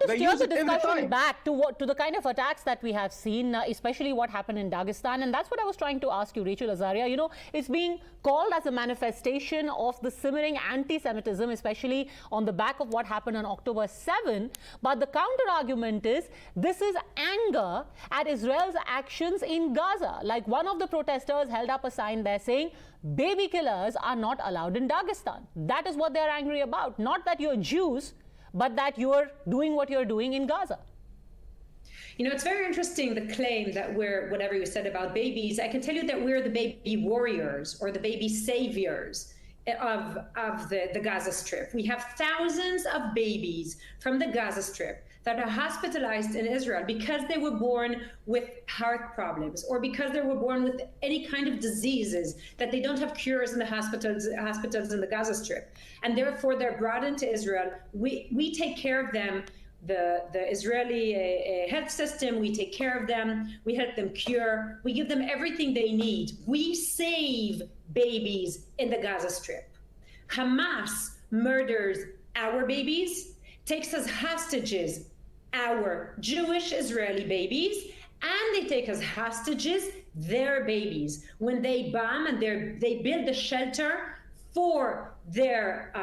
To steer the discussion back to the kind of attacks that we have seen, especially what happened in Dagestan, and that's what I was trying to ask you, Rachel Azaria. You know, it's being called as a manifestation of the simmering anti-Semitism, especially on the back of what happened on October 7. But the counter-argument is this is anger at Israel's actions in Gaza. Like one of the protesters held up a sign there saying, baby killers are not allowed in Dagestan. That is what they're angry about. Not that you're Jews, but that you're doing what you're doing in Gaza. You know, it's very interesting, the claim that we're, whatever you said about babies, I can tell you that we're the baby warriors or the baby saviors of the Gaza Strip. We have thousands of babies from the Gaza Strip that are hospitalized in Israel because they were born with heart problems or because they were born with any kind of diseases that they don't have cures in the hospitals in the Gaza Strip. And therefore they're brought into Israel. We take care of them. The Israeli health system, we take care of them, we help them cure, we give them everything they need. We save babies in the Gaza Strip. Hamas murders our babies, takes as hostages our Jewish Israeli babies, and they take as hostages their babies. When they bomb and they build a shelter for their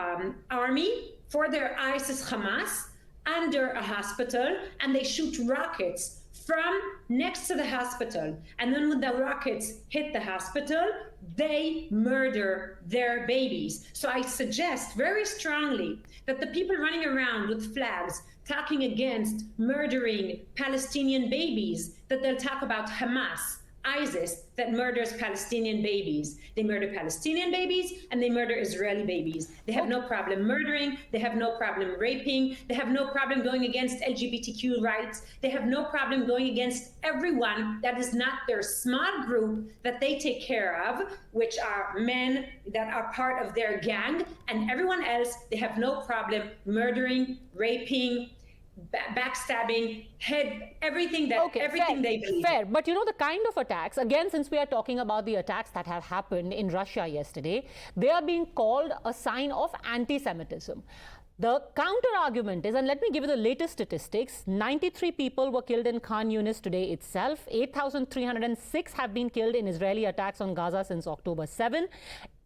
army, for their ISIS Hamas, under a hospital, and they shoot rockets from next to the hospital. And then when the rockets hit the hospital, they murder their babies. So I suggest very strongly that the people running around with flags talking against murdering Palestinian babies, that they'll talk about Hamas, ISIS, that murders Palestinian babies. They murder Palestinian babies and they murder Israeli babies. They have no problem murdering. They have no problem raping. They have no problem going against LGBTQ rights. They have no problem going against everyone that is not their small group that they take care of, which are men that are part of their gang, and everyone else, they have no problem murdering, raping, backstabbing, everything they believe. Fair, but you know the kind of attacks, again, since we are talking about the attacks that have happened in Russia yesterday, they are being called a sign of anti-Semitism. The counter-argument is, and let me give you the latest statistics, 93 people were killed in Khan Yunis today itself, 8,306 have been killed in Israeli attacks on Gaza since October 7.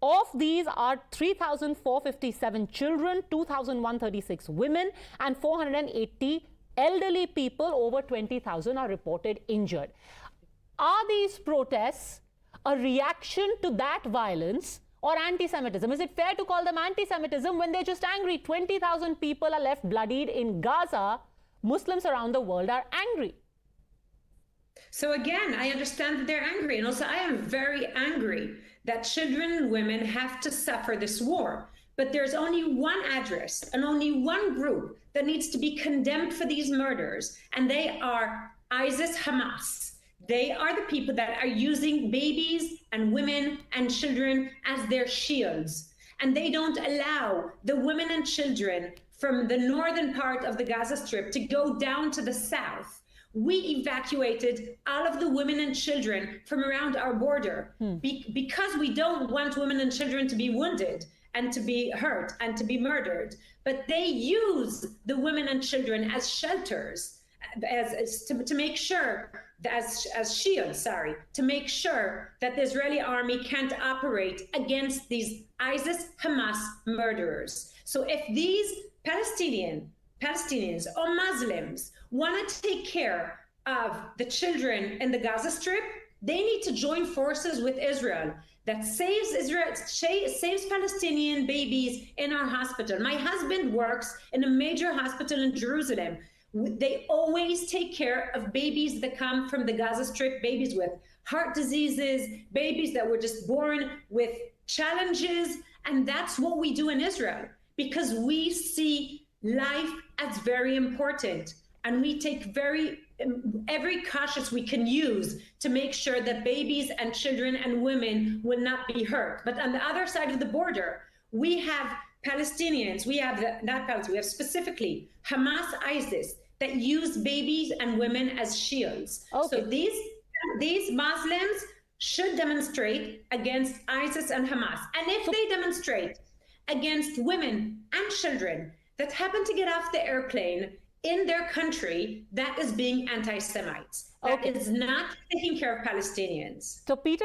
Of these are 3,457 children, 2,136 women, and 480 elderly people. Over 20,000 are reported injured. Are these protests a reaction to that violence or anti-Semitism? Is it fair to call them anti-Semitism when they're just angry? 20,000 people are left bloodied in Gaza. Muslims around the world are angry. So again, I understand that they're angry. And also I am very angry that children and women have to suffer this war. But there's only one address and only one group that needs to be condemned for these murders. And they are ISIS Hamas. They are the people that are using babies and women and children as their shields. And they don't allow the women and children from the northern part of the Gaza Strip to go down to the south. We evacuated all of the women and children from around our border because we don't want women and children to be wounded and to be hurt and to be murdered. But they use the women and children as shelters, to make sure, as shields, to make sure that the Israeli army can't operate against these ISIS Hamas murderers. So if these Palestinians or Muslims want to take care of the children in the Gaza Strip, they need to join forces with Israel that saves Palestinian babies in our hospital. My husband works in a major hospital in Jerusalem. They always take care of babies that come from the Gaza Strip, babies with heart diseases, babies that were just born with challenges. And that's what we do in Israel, because we see life as very important. And we take every cautious we can use to make sure that babies and children and women will not be hurt. But on the other side of the border, we have Palestinians, we have specifically Hamas, ISIS, that use babies and women as shields. Okay. So these Muslims should demonstrate against ISIS and Hamas. And if they demonstrate against women and children that happen to get off the airplane in their country that is being anti-Semites, that is not taking care of Palestinians. So, Peter,